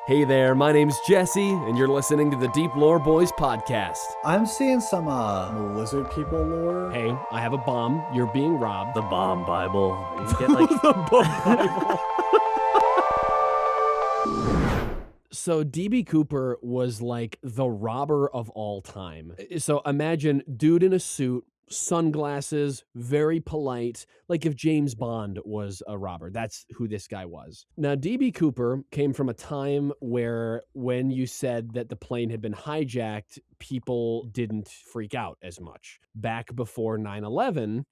Hey there, my name's Jesse, and you're listening to the Deep Lore Boys podcast. I'm seeing some lizard people lore. Hey, I have a bomb. You're being robbed. The bomb Bible. You get like The bomb Bible. So DB Cooper was like the robber of all time. So imagine dude in a suit, sunglasses, very polite, like if James Bond was a robber. That's who this guy was. Now, DB Cooper came from a time where when you said that the plane had been hijacked, people didn't freak out as much. Back before 9/11,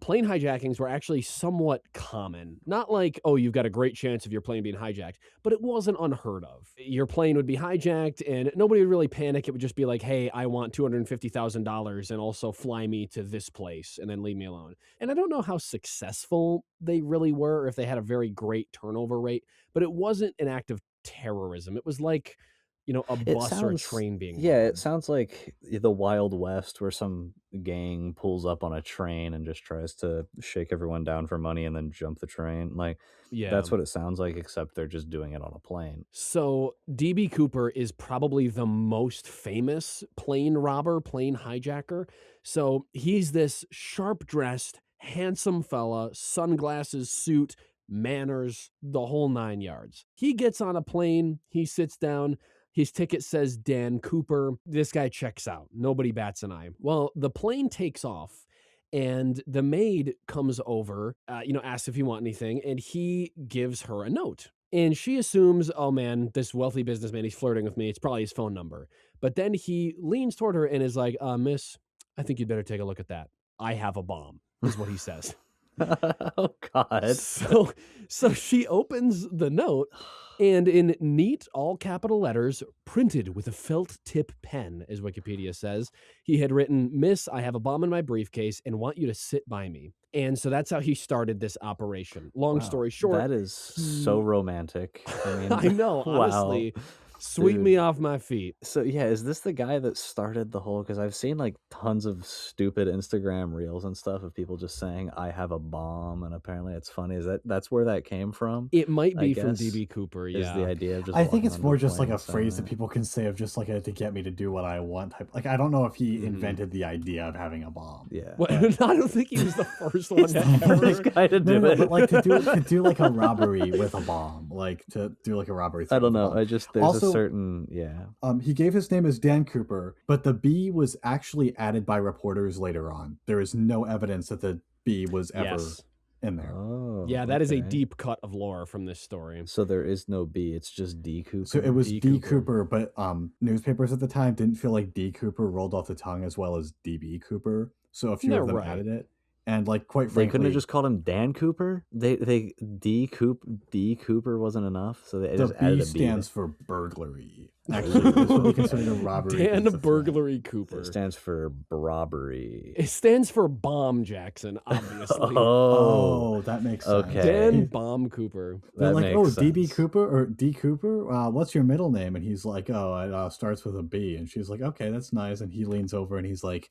plane hijackings were actually somewhat common. Not like, oh, you've got a great chance of your plane being hijacked, but it wasn't unheard of. Your plane would be hijacked and nobody would really panic. It would just be like, hey, I want $250,000 and also fly me to this place and then leave me alone. And I don't know how successful they really were or if they had a very great turnover rate, but it wasn't an act of terrorism. It was like, a bus or a train being Yeah, bombed. it sounds like the Wild West where some gang pulls up on a train and just tries to shake everyone down for money and then jump the train. Like, Yeah. that's what it sounds like, except they're just doing it on a plane. So DB Cooper is probably the most famous plane robber, plane hijacker. So he's this sharp-dressed, handsome fella, sunglasses, suit, manners, the whole 9 yards. He gets on a plane, he sits down, his ticket says Dan Cooper. This guy checks out. Nobody bats an eye. Well, the plane takes off and the maid comes over, asks if you want anything, and he gives her a note. And she assumes, oh man, this wealthy businessman, he's flirting with me. It's probably his phone number. But then he leans toward her and is like, miss, I think you'd better take a look at that. I have a bomb, is what he says. Oh, God. So she opens the note, and in neat, all capital letters, printed with a felt tip pen, as Wikipedia says, he had written, Miss, I have a bomb in my briefcase and want you to sit by me. And so that's how he started this operation. Long story short. That is so romantic. I mean, I know, honestly. wow. Sweep Dude. me off my feet. So yeah, is this the guy that started the whole? Because I've seen like tons of stupid Instagram reels and stuff of people just saying I have a bomb, and apparently it's funny. That's where that came from? It might be from guess, DB Cooper. Yeah, is the idea of just. I think it's walking more onto just like a plane phrase that saying people can say of just like to get me to do what I want type. Like I don't know if he invented the idea of having a bomb. that. Yeah. Well, I don't think he was the first one This ever. guy to do No, it. but like to do like a robbery with a bomb, like to do like a robbery. I don't with a know. bomb. There's Also, a certain he gave his name as Dan Cooper, but the B was actually added by reporters later on. There is no evidence that the B was ever in there. Oh, Yeah, that is a okay. deep cut of lore from this story. So there is no B. It's just D Cooper. So it was D. D. Cooper. Cooper, but newspapers at the time didn't feel like D. Cooper rolled off the tongue as well as DB Cooper. So a few of them added it. And like quite frankly, They couldn't have just called him Dan Cooper. They D Cooper wasn't enough, so they just added B a B. stands for burglary. Actually, this would be considered a robbery. Dan because of Burglary Cooper. It stands for robbery. It stands for Bomb Jackson, obviously. Oh, that makes sense. Okay. Dan Bomb Cooper. They're That like, makes oh, sense. DB Cooper or D Cooper. What's your middle name? And he's like, oh, it starts with a B. And she's like, okay, that's nice. And he leans over and he's like,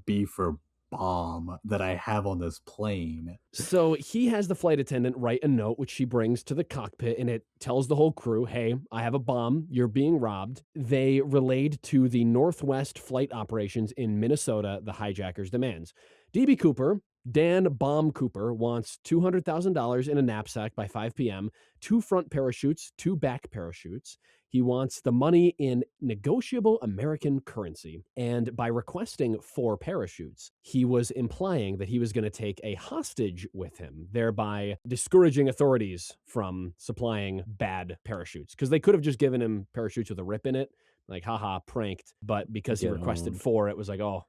B for bomb that I have on this plane. So he has the flight attendant write a note, which she brings to the cockpit, and it tells the whole crew, hey, I have a bomb. You're being robbed. They relayed to the Northwest Flight Operations in Minnesota the hijackers' demands. DB Cooper, Dan Bomb Cooper, wants $200,000 in a knapsack by 5 p.m., 2 front parachutes, 2 back parachutes. He wants the money in negotiable American currency. And by requesting 4 parachutes, he was implying that he was going to take a hostage with him, thereby discouraging authorities from supplying bad parachutes. Because they could have just given him parachutes with a rip in it, like, haha, pranked. But because he requested 4, it was like, oh,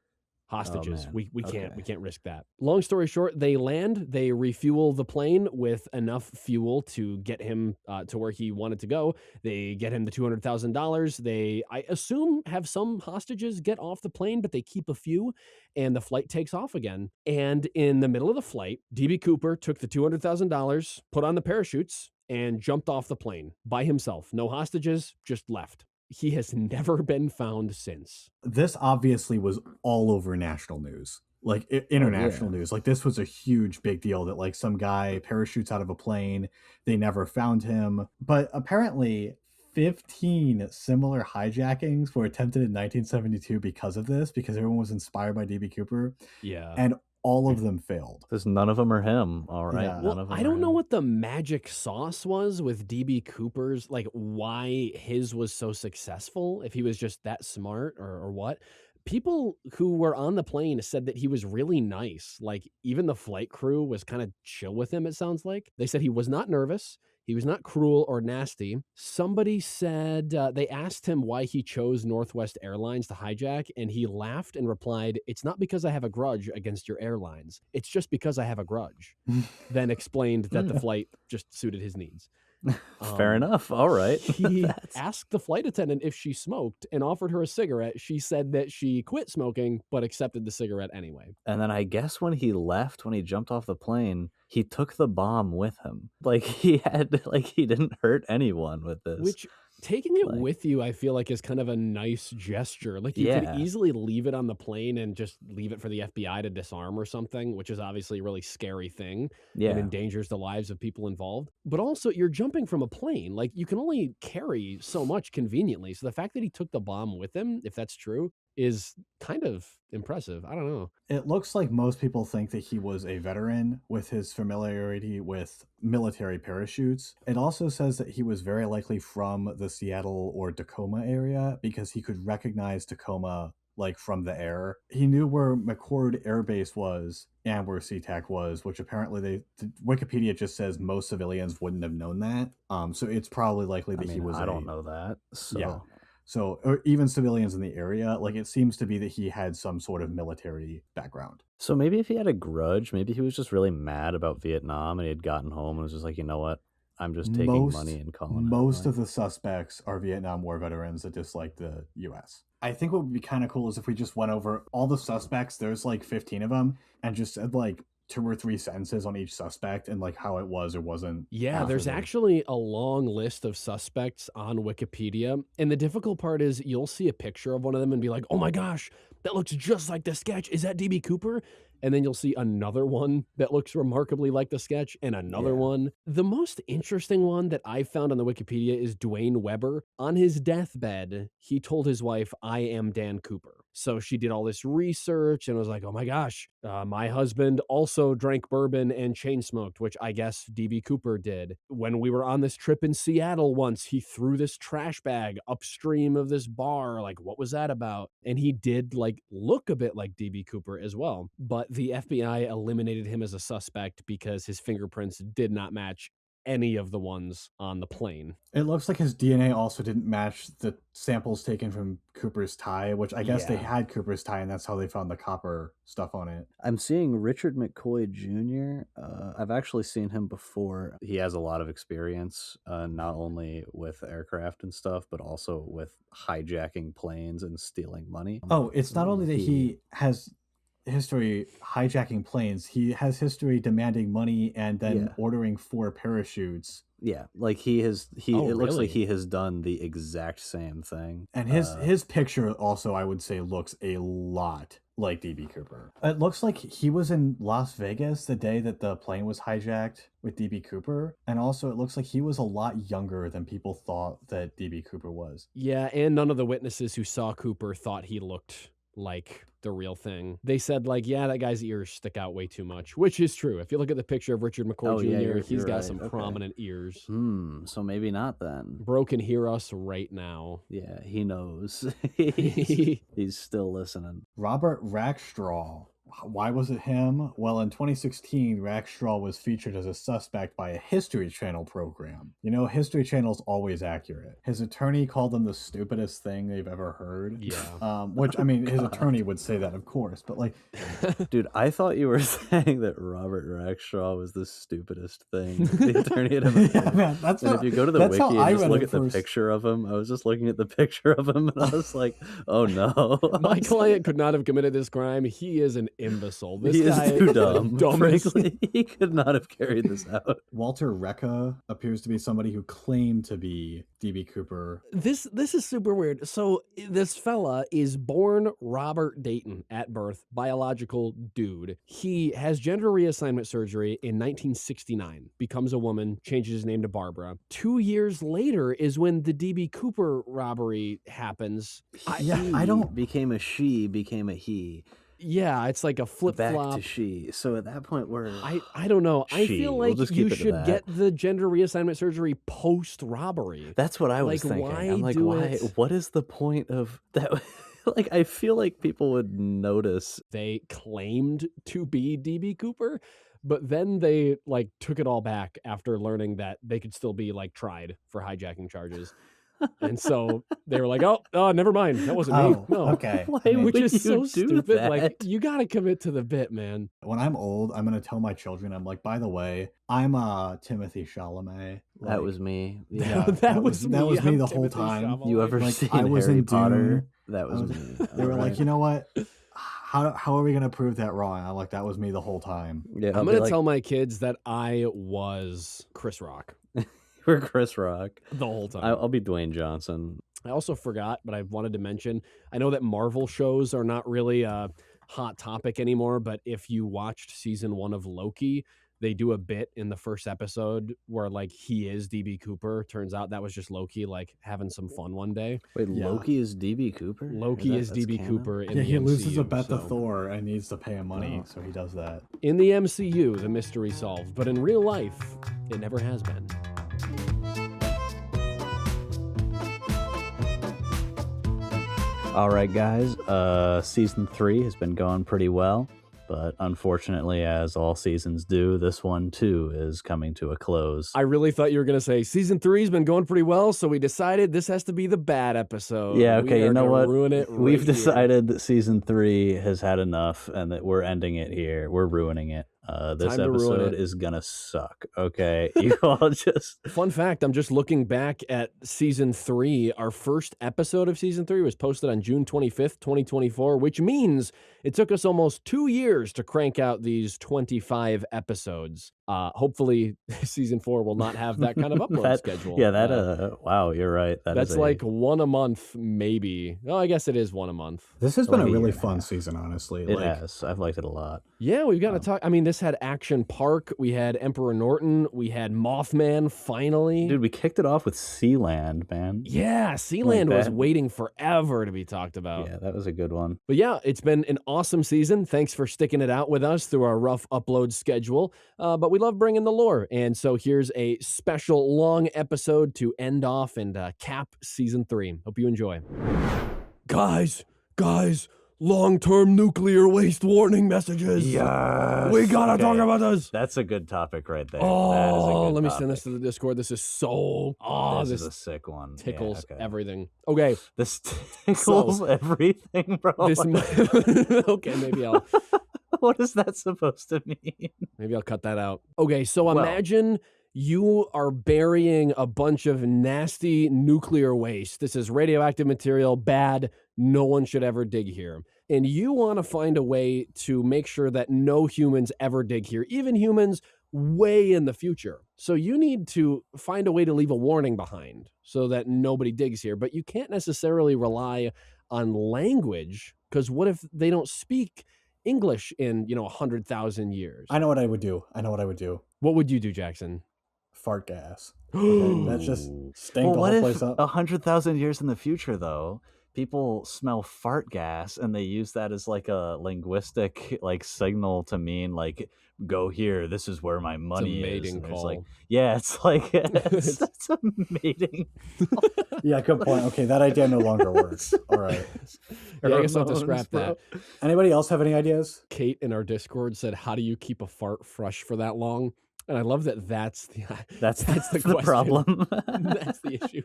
hostages. man. We can't risk that. Long story short, they land, they refuel the plane with enough fuel to get him to where he wanted to go. They get him the $200,000. They, I assume, have some hostages get off the plane, but they keep a few, and the flight takes off again. And in the middle of the flight, DB Cooper took the $200,000, put on the parachutes, and jumped off the plane by himself. No hostages, just left. He has never been found since. This obviously was all over national news, like international news. Like this was a huge big deal that like some guy parachutes out of a plane. They never found him. But apparently 15 similar hijackings were attempted in 1972 because of this, because everyone was inspired by DB Cooper, Yeah. and all of them failed. Because none of them are him. All right, Yeah. none Well, of them I are don't know him. what the magic sauce was with DB Cooper's, like, why his was so successful, if he was just that smart or what. People who were on the plane said that he was really nice. Like, even the flight crew was kind of chill with him, it sounds like. They said he was not nervous. He was not cruel or nasty. Somebody said they asked him why he chose Northwest Airlines to hijack, and he laughed and replied, "It's not because I have a grudge against your airlines. It's just because I have a grudge." Then explained that the flight just suited his needs. Fair enough. All right. He asked the flight attendant if she smoked and offered her a cigarette. She said that she quit smoking, but accepted the cigarette anyway. And then I guess when he left, when he jumped off the plane, he took the bomb with him. Like he didn't hurt anyone with this. Which, taking it Like- with you, I feel like is kind of a nice gesture. Like, you could Yeah. easily leave it on the plane and just leave it for the FBI to disarm or something, which is obviously a really scary thing. Yeah. And endangers the lives of people involved. But also, you're jumping from a plane. Like, you can only carry so much conveniently. So the fact that he took the bomb with him, if that's true, is kind of impressive. I don't know. It looks like most people think that he was a veteran with his familiarity with military parachutes. It also says that he was very likely from the Seattle or Tacoma area because he could recognize Tacoma like from the air. He knew where McCord Air Base was and where SeaTac was, which apparently Wikipedia just says most civilians wouldn't have known that. So it's probably likely that he was. I don't know that. So. Yeah. So, or even civilians in the area, like it seems to be that he had some sort of military background. So maybe if he had a grudge, maybe he was just really mad about Vietnam and he had gotten home and was just like, you know what? I'm just taking money and calling it. Most of the suspects are Vietnam War veterans that dislike the U.S. I think what would be kind of cool is if we just went over all the suspects, there's like 15 of them, and just said like 2 or 3 sentences on each suspect and like how it was or wasn't. Yeah, there's actually a long list of suspects on Wikipedia. And the difficult part is you'll see a picture of one of them and be like, oh my gosh, that looks just like the sketch. Is that DB Cooper? And then you'll see another one that looks remarkably like the sketch and another one. The most interesting one that I found on the Wikipedia is Dwayne Weber. On his deathbed, he told his wife, "I am Dan Cooper." So she did all this research and was like, oh my gosh, my husband also drank bourbon and chain smoked, which I guess DB Cooper did. When we were on this trip in Seattle once, he threw this trash bag upstream of this bar. Like, what was that about? And he did like look a bit like DB Cooper as well. But the FBI eliminated him as a suspect because his fingerprints did not match any of the ones on the plane. It looks like his DNA also didn't match the samples taken from Cooper's tie, which I guess they had Cooper's tie, and that's how they found the copper stuff on it. I'm seeing Richard McCoy Jr. I've actually seen him before. He has a lot of experience, not only with aircraft and stuff, but also with hijacking planes and stealing money. Oh, it's not only that he has history hijacking planes, he has history demanding money and then ordering 4 parachutes. Yeah, like it looks like he has done the exact same thing. And his picture also, I would say, looks a lot like DB Cooper. It looks like he was in Las Vegas the day that the plane was hijacked with DB Cooper, and also it looks like he was a lot younger than people thought that DB Cooper was. Yeah, and none of the witnesses who saw Cooper thought he looked like the real thing. They said like, yeah, that guy's ears stick out way too much, which is true. If you look at the picture of Richard McCoy Jr., he's got some prominent ears. So maybe not then. Bro can hear us right now. Yeah, he knows. He's still listening. Robert Rackstraw. Why was it him? Well, in 2016, Rackstraw was featured as a suspect by a History Channel program. You know, History Channel's always accurate. His attorney called him the stupidest thing they've ever heard. Yeah. Which, I mean, his attorney would say that, of course, but like... Dude, I thought you were saying that Robert Rackstraw was the stupidest thing the attorney had ever Yeah, man, that's and how, if you go to the wiki and just look at the first. picture of him, I was just looking at the picture of him and I was like, oh no. My client could not have committed this crime. He is an imbecile. This He guy is too the dumb. dumbest. Frankly, he could not have carried this out. Walter Recca appears to be somebody who claimed to be D.B. Cooper. This is super weird. So this fella is born Robert Dayton at birth, biological dude. He has gender reassignment surgery in 1969, becomes a woman, changes his name to Barbara. 2 years later is when the D.B. Cooper robbery happens. I don't became a she, became a he. Yeah, it's like a flip Back flop. to she. So at that point, we're I don't know. I She. feel We'll like just you keep it to should that. get the gender reassignment surgery post robbery. That's what I was Like, thinking. why I'm like, do why? it? What is the point of that? Like, I feel like people would notice. They claimed to be DB Cooper, but then they like took it all back after learning that they could still be like tried for hijacking charges. And so they were like, oh, never mind. That wasn't me. Oh, No. okay. Why I mean, Which would is you so do stupid. Like, that? you got to commit to the bit, man. when I'm old, I'm going to tell my children, I'm like, by the way, I'm Timothy Chalamet. That Like, was me. Yeah, that was me. that was me I'm the whole Timothy time. Chalamet. You ever Like, seen I was Harry in Potter? Dune. That was me. They were like, Alright. you know what? How are we going to prove that wrong? I'm like, that was me the whole time. Yeah, I'm going to tell my kids that I was Chris Rock we're Chris Rock. the whole time. I'll be Dwayne Johnson. I also forgot, but I wanted to mention, I know that Marvel shows are not really a hot topic anymore, but if you watched season 1 of Loki, they do a bit in the first episode where like he is DB Cooper. Turns out that was just Loki like having some fun one day. Wait, Yeah. Loki is DB Cooper? Loki is That's DB canon? Cooper in Yeah, the he loses a MCU, bet to so- Thor and needs to pay him money, Oh. so he does that. In the MCU, the mystery solved, but in real life, it never has been. All right, guys. Season 3 has been going pretty well, but unfortunately, as all seasons do, this one too is coming to a close. I really thought you were going to say season 3's been going pretty well, so we decided this has to be the bad episode. Yeah, We okay, are you know gonna what? Ruin it We've right here. decided that season 3 has had enough and that we're ending it here. We're ruining it. This Time to ruin episode it. is gonna suck. Okay, you all just Fun fact, I'm just looking back at season 3. Our first episode of season 3 was posted on June 25th, 2024, which means it took us almost 2 years to crank out these 25 episodes. Hopefully, season 4 will not have that kind of upload schedule. Yeah, that. Wow, you're right. That's like one a month, maybe. Oh, I guess it is one a month. This has been a Like a really year and a fun half. season, honestly. It Like, has. I've liked it a lot. Yeah, we've got to talk. I mean, this had Action Park. We had Emperor Norton. We had Mothman, finally. Dude, we kicked it off with Sealand, man. Yeah, Sealand was that. waiting forever to be talked about. Yeah, that was a good one. But yeah, it's been an awesome season. Thanks for sticking it out with us through our rough upload schedule. But we love bringing the lore. And so here's a special long episode to end off and cap season 3. Hope you enjoy. Guys, long-term nuclear waste warning messages. Yes. We gotta talk Okay. about this. That's a good topic right there. Oh, good let me send topic. this to the Discord. This is so... Oh, This this is a sick one. Yeah, tickles okay. everything. Okay. This tickles everything, bro. This okay, maybe I'll... What is that supposed to mean? Maybe I'll cut that out. Okay, so Well- imagine you are burying a bunch of nasty nuclear waste. This is radioactive material, bad. No one should ever dig here. And you want to find a way to make sure that no humans ever dig here, even humans way in the future. So you need to find a way to leave a warning behind so that nobody digs here. But you can't necessarily rely on language, because what if they don't speak English in, 100,000 years? I know what I would do. What would you do, Jackson? Fart gas. Okay, that's just stink Well, the what whole if place up. 100,000 years in the future, though, people smell fart gas and they use that as like a linguistic signal to mean go here. This is where my money is. mating And it's call. like, yeah, it's like that's a mating. Yeah, good point. Okay, that idea no longer works. All right. Yeah, I guess I'll have to Pheromones, scrap bro. that. Anybody else have any ideas? Kate in our Discord said, "How do you keep a fart fresh for that long?" And I love that. That's the That's the the question. problem. That's the issue.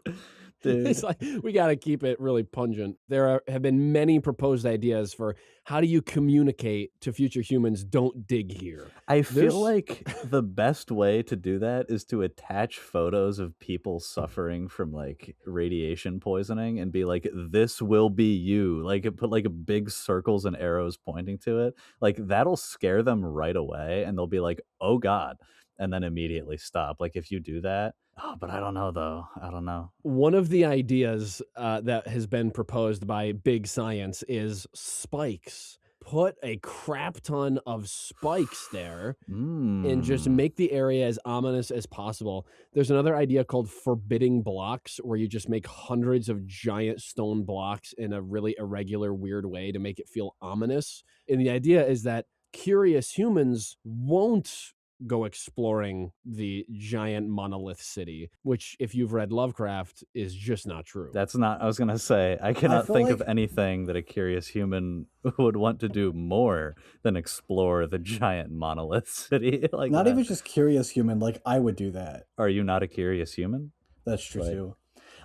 It's dude. like we got to keep it really pungent. Have been many proposed ideas for how do you communicate to future humans, don't dig here. I feel There's like the best way to do that is to attach photos of people suffering from like radiation poisoning and be like, this will be you. Like put like big circles and arrows pointing to it. Like that'll scare them right away and they'll be like, oh God. And then immediately stop. Like if you do that. Oh, but I don't know though. I don't know. one of the ideas that has been proposed by big science is spikes. Put a crap ton of spikes there and just Mm. make the area as ominous as possible. There's another idea called forbidding blocks, where you just make hundreds of giant stone blocks in a really irregular, weird way to make it feel ominous. And the idea is that curious humans won't go exploring the giant monolith city, which, if you've read Lovecraft, is just not true. That's not, I was going to say, I cannot feel think of like- anything that a curious human would want to do more than explore the giant monolith city like Not that. even just curious human, like I would do that. Are you not a curious human? That's true Right. too.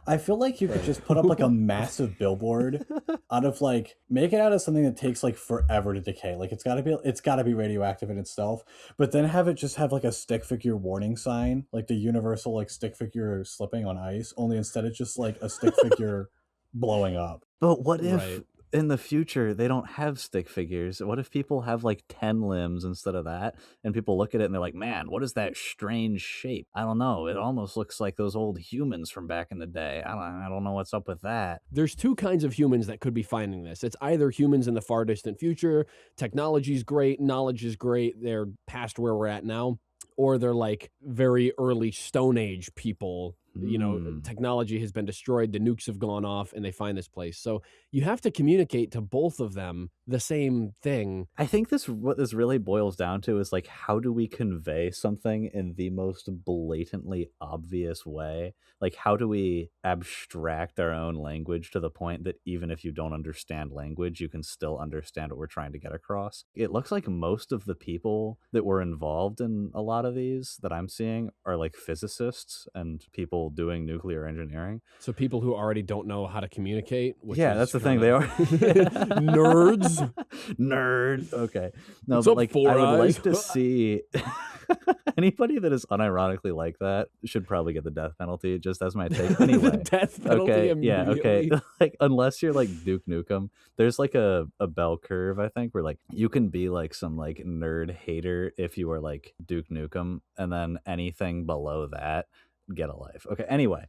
I feel like you could just put up like a massive billboard out of like make it out of something that takes like forever to decay. Like it's gotta be radioactive in itself, but then have it just have like a stick figure warning sign, like the universal like stick figure slipping on ice, only instead it's just like a stick figure blowing up. But what if Right. in the future they don't have stick figures? What if people have like 10 limbs instead of that? And people look at it and they're like, man, what is that strange shape? I don't know. It almost looks like those old humans from back in the day. I don't know what's up with that. There's two kinds of humans that could be finding this. It's either humans in the far distant future, technology's great, knowledge is great, they're past where we're at now, or they're like very early Stone Age people. You know, technology has been destroyed, the nukes have gone off, and they find this place. So you have to communicate to both of them the same thing. I think what this really boils down to is like, how do we convey something in the most blatantly obvious way? Like, how do we abstract our own language to the point that even if you don't understand language, you can still understand what we're trying to get across? It looks like most of the people that were involved in a lot of these that I'm seeing are like physicists and people doing nuclear engineering. So people who already don't know how to communicate, which Yeah, is that's the thing. They kinda- are nerds. Nerd. Okay. No, What's but up, like Four I would Eyes? like to see anybody that is unironically like that should probably get the death penalty, just as my take. The Anyway. death penalty Okay, yeah, okay. immediately. Like unless you're like Duke Nukem, there's like a bell curve, I think, where like you can be like some like nerd hater if you are like Duke Nukem, and then anything below that, get a life. Okay, anyway,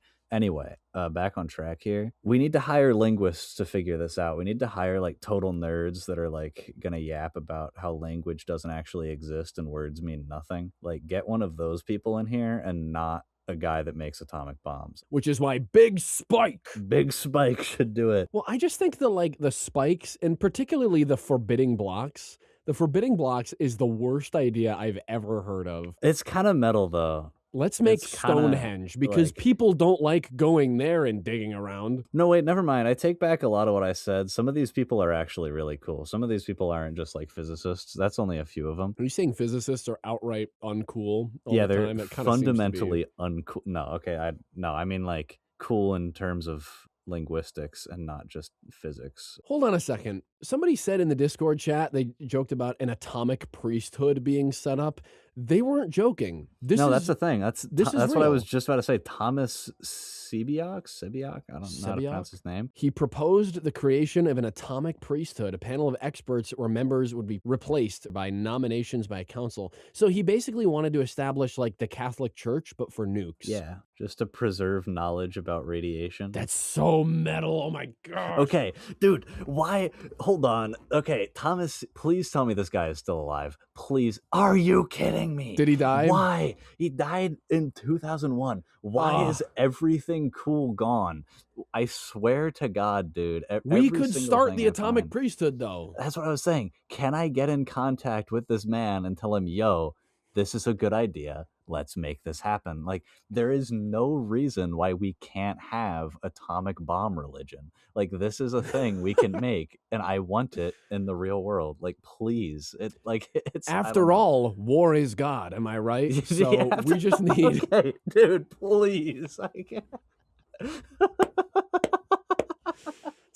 back on track here. We need to hire linguists to figure this out. We need to hire like total nerds that are like gonna yap about how language doesn't actually exist and words mean nothing. Like get one of those people in here and not a guy that makes atomic bombs. Which is why Big Spike. Big Spike should do it. Well, I just think the spikes, and particularly the forbidding blocks. The forbidding blocks is the worst idea I've ever heard of. It's kind of metal though. Let's make It's kinda, Stonehenge, because like- people don't like going there and digging around. No, wait, never mind. I take back a lot of what I said. Some of these people are actually really cool. Some of these people aren't just like physicists. That's only a few of them. Are you saying physicists are outright uncool all Yeah, the they're time? It kinda seems to be- fundamentally uncool. No, okay, I mean like cool in terms of linguistics and not just physics. Hold on a second. Somebody said in the Discord chat, they joked about an atomic priesthood being set up. They weren't joking. That's the thing. this is That's what I was real. just about to say. Thomas Sebiok? I don't know how to pronounce his name. He proposed the creation of an atomic priesthood, a panel of experts where members would be replaced by nominations by a council. So he basically wanted to establish like the Catholic Church, but for nukes. Yeah, just to preserve knowledge about radiation. That's so metal. Oh my god. Okay, dude, why? Hold on. Okay, Thomas, please tell me this guy is still alive. Please. Are you kidding me? Did he die? Why? He died in 2001. Why is everything cool gone? I swear to God, dude. We every could single start thing the I atomic find- priesthood, though. That's what I was saying. Can I get in contact with this man and tell him, yo, this is a good idea. Let's make this happen. Like, there is no reason why we can't have atomic bomb religion. Like, this is a thing we can make, and I want it in the real world. Like, please. It's I don't After know. all, war is God. Am I right? So Yeah, we just need. Okay, dude, please. I can't.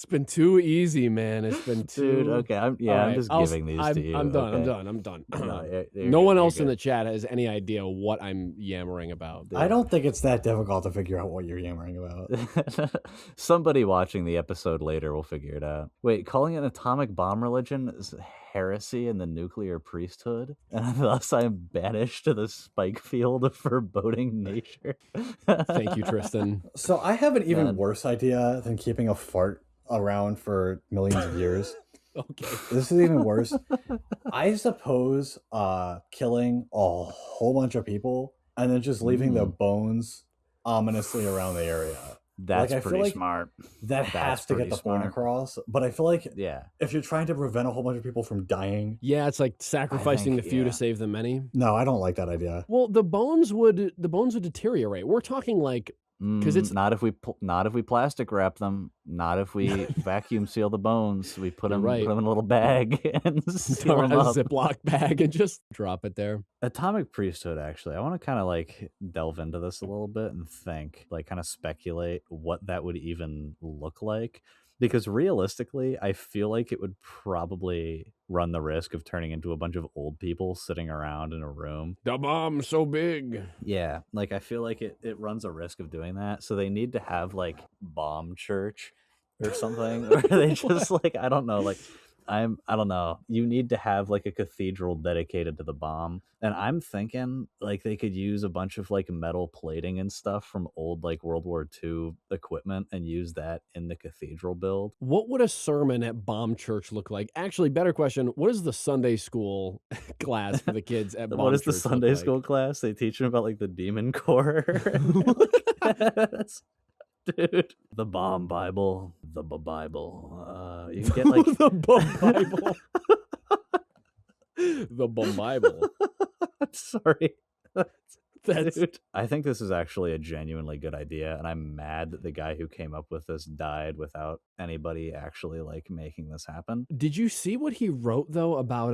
It's been too easy, man. It's been Dude, too. okay, I'm All I'm right, just giving these to you. I'm done. I'm Okay. done. I'm done. No, you're No one good. You're else in the good. chat has any idea what I'm yammering about. I don't think it's that difficult to figure out what you're yammering about. Somebody watching the episode later will figure it out. Wait, calling it an atomic bomb religion is heresy in the nuclear priesthood, and thus I am banished to the spike field of foreboding nature. Thank you, Tristan. So I have an even Man. worse idea than keeping a fart around for millions of years. Okay. This is even worse. I suppose killing a whole bunch of people and then just leaving the bones ominously around the area. That's I feel pretty like smart. that has to get the point across. But I feel like Yeah. if you're trying to prevent a whole bunch of people from dying, Yeah, it's like sacrificing think, the few yeah. to save the many. no, I don't like that idea. Well, the bones would deteriorate. We're talking like because it's not if we plastic wrap them, not if we vacuum seal the bones. We put You're them right. in a little bag and seal a them up. Ziploc bag and just drop it there. Atomic Priesthood, actually, I want to kind of like delve into this a little bit and think, like, kind of speculate what that would even look like. Because realistically, I feel like it would probably run the risk of turning into a bunch of old people sitting around in a room. The bomb's so big. Yeah, like I feel like it runs a risk of doing that. So they need to have like bomb church or something. Or they just like, I don't know, like I don't know. You need to have like a cathedral dedicated to the bomb. And I'm thinking like they could use a bunch of like metal plating and stuff from old like World War II equipment and use that in the cathedral build. What would a sermon at Bomb Church look like? Actually, better question, what is the Sunday school class for the kids at Bomb Church? What is the look Sunday like? school class? They teach them about like the demon core. Dude, the bomb Bible, the Bible. You can get like the Bible. The Bible. I'm sorry. That's Dude, I think this is actually a genuinely good idea, and I'm mad that the guy who came up with this died without anybody actually like making this happen. Did you see what he wrote though about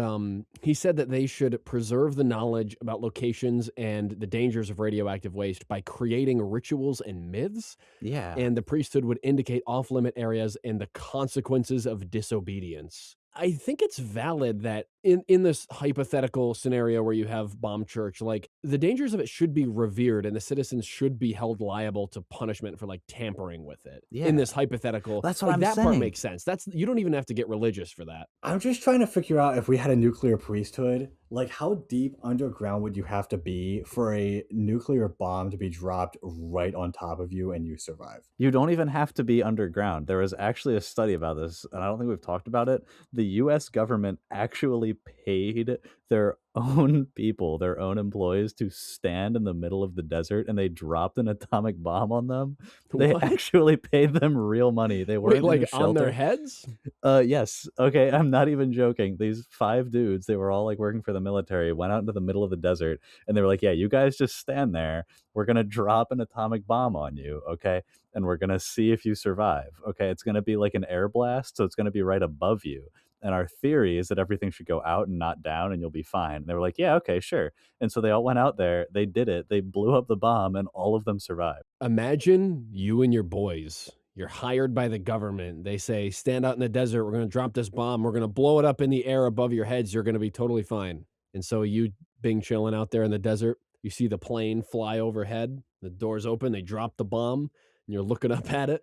he said that they should preserve the knowledge about locations and the dangers of radioactive waste by creating rituals and myths, Yeah. and the priesthood would indicate off-limit areas and the consequences of disobedience. I think it's valid that in this hypothetical scenario where you have Bomb Church, like the dangers of it should be revered and the citizens should be held liable to punishment for like tampering with it. Yeah. In this hypothetical, That's what like, I'm that part saying. makes sense. That's you don't even have to get religious for that. I'm just trying to figure out if we had a nuclear priesthood, like how deep underground would you have to be for a nuclear bomb to be dropped right on top of you and you survive? You don't even have to be underground. There was actually a study about this, and I don't think we've talked about it. The US government actually paid their own people, their own employees, to stand in the middle of the desert, and they dropped an atomic bomb on them. They What? actually paid them real money. They weren't Wait, like in a on their shelter. heads? Yes. Okay, I'm not even joking. These 5 dudes, they were all like working for the military, went out into the middle of the desert, and they were like, yeah, you guys just stand there. We're going to drop an atomic bomb on you, okay? And we're going to see if you survive, okay? It's going to be like an air blast, so it's going to be right above you. And our theory is that everything should go out and not down, and you'll be fine. And they were like, yeah, okay, sure. And so they all went out there, they did it, they blew up the bomb, and all of them survived. Imagine you and your boys. You're hired by the government. They say, stand out in the desert. We're going to drop this bomb. We're going to blow it up in the air above your heads. You're going to be totally fine. And so you being chilling out there in the desert, you see the plane fly overhead. The doors open. They drop the bomb. And you're looking up at it.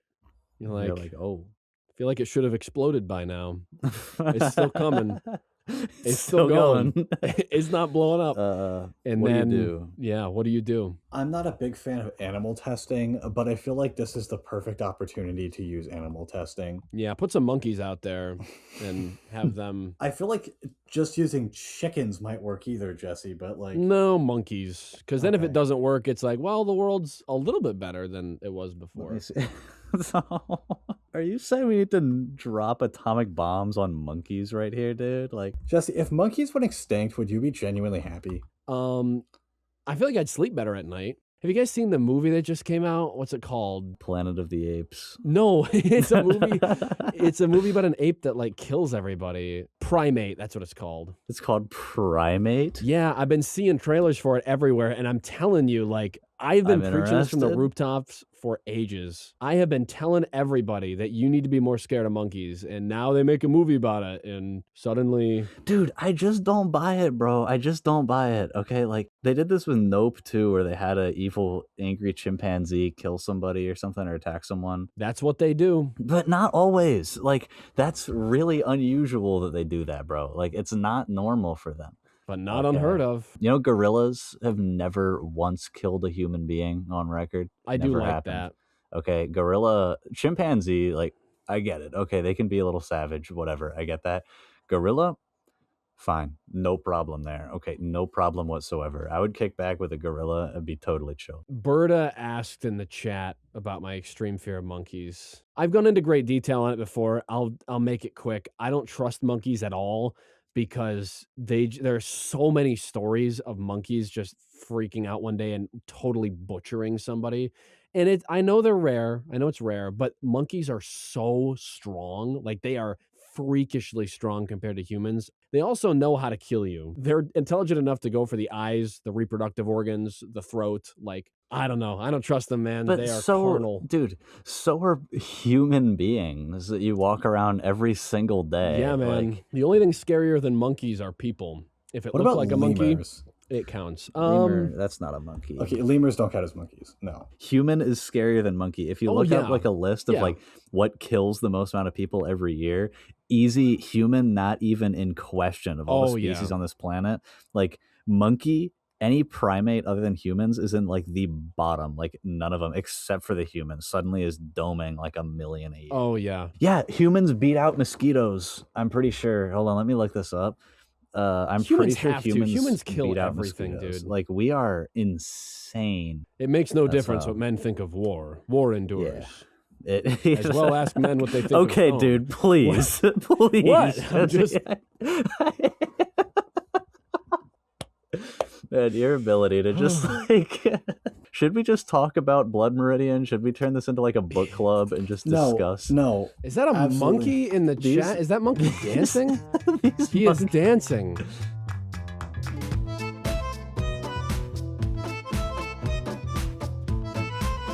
You're like, oh. I feel like it should have exploded by now. It's still coming. It's still going. It's not blowing up. And what then, do you do? Yeah, what do you do? I'm not a big fan of animal testing, but I feel like this is the perfect opportunity to use animal testing. Yeah, put some monkeys out there and have them. I feel like just using chickens might work either, Jesse, but like No monkeys. Because then if Okay. it doesn't work, it's like, well, the world's a little bit better than it was Let before. me see. So, are you saying we need to drop atomic bombs on monkeys right here, dude? Like, Jesse, if monkeys went extinct, would you be genuinely happy? I feel like I'd sleep better at night. Have you guys seen the movie that just came out? What's it called? Planet of the Apes. No, it's a movie. It's a movie about an ape that like kills everybody. Primate, that's what it's called. It's called Primate. Yeah, I've been seeing trailers for it everywhere, and I'm telling you, like, I've been I'm preaching this from the interested. rooftops for ages. I have been telling everybody that you need to be more scared of monkeys, and now they make a movie about it, and suddenly Dude, I just don't buy it, bro. I just don't buy it. Okay, like they did this with Nope too, where they had a evil, angry chimpanzee kill somebody or something or attack someone. that's what they do. But not always. Like that's really unusual that they do that, bro. Like it's not normal for them. But not unheard Okay. of. You know, gorillas have never once killed a human being on record. I do Never like happened. that. Okay, gorilla, chimpanzee, like I get it. Okay, they can be a little savage, whatever. I get that. Gorilla, fine, no problem there. Okay, no problem whatsoever. I would kick back with a gorilla and be totally chill. Berta asked in the chat about my extreme fear of monkeys. I've gone into great detail on it before. I'll make it quick. I don't trust monkeys at all because there's so many stories of monkeys just freaking out one day and totally butchering somebody. And I know they're rare. I know it's rare, but monkeys are so strong. Like they are freakishly strong compared to humans. They also know how to kill you. They're intelligent enough to go for the eyes, the reproductive organs, the throat. Like, I don't know. I don't trust them, man. But They are so, carnal. dude, so are human beings that you walk around every single day. Yeah, man. Like, The only thing scarier than monkeys are people. If it What looks about like a monkey, lemurs? it counts. lemur, that's not a monkey. Okay, lemurs don't count as monkeys. No. Human is scarier than monkey. If you Oh, look yeah. up like a list of Yeah. like what kills the most amount of people every year, easy, human, not even in question of all the Oh, yeah. species on this planet. Like monkey, any primate other than humans is in like the bottom. Like none of them except for the humans suddenly is doming like a million a year. Oh, yeah. Yeah, humans beat out mosquitoes. I'm pretty sure. Hold on, let me look this up. I'm Humans pretty sure have to. humans Humans kill beat out everything, mosquitoes. dude. Like we are insane. It makes no That's difference how- what men think of war. War endures. As well ask men what they think of Okay, home. dude, please. Please. What? I'm just- Man, your ability to just like should we just talk about Blood Meridian? Should we turn this into like a book club and just discuss? No. Is that a Absolutely. monkey in the These- chat? Is that monkey dancing? These He is monkeys- dancing.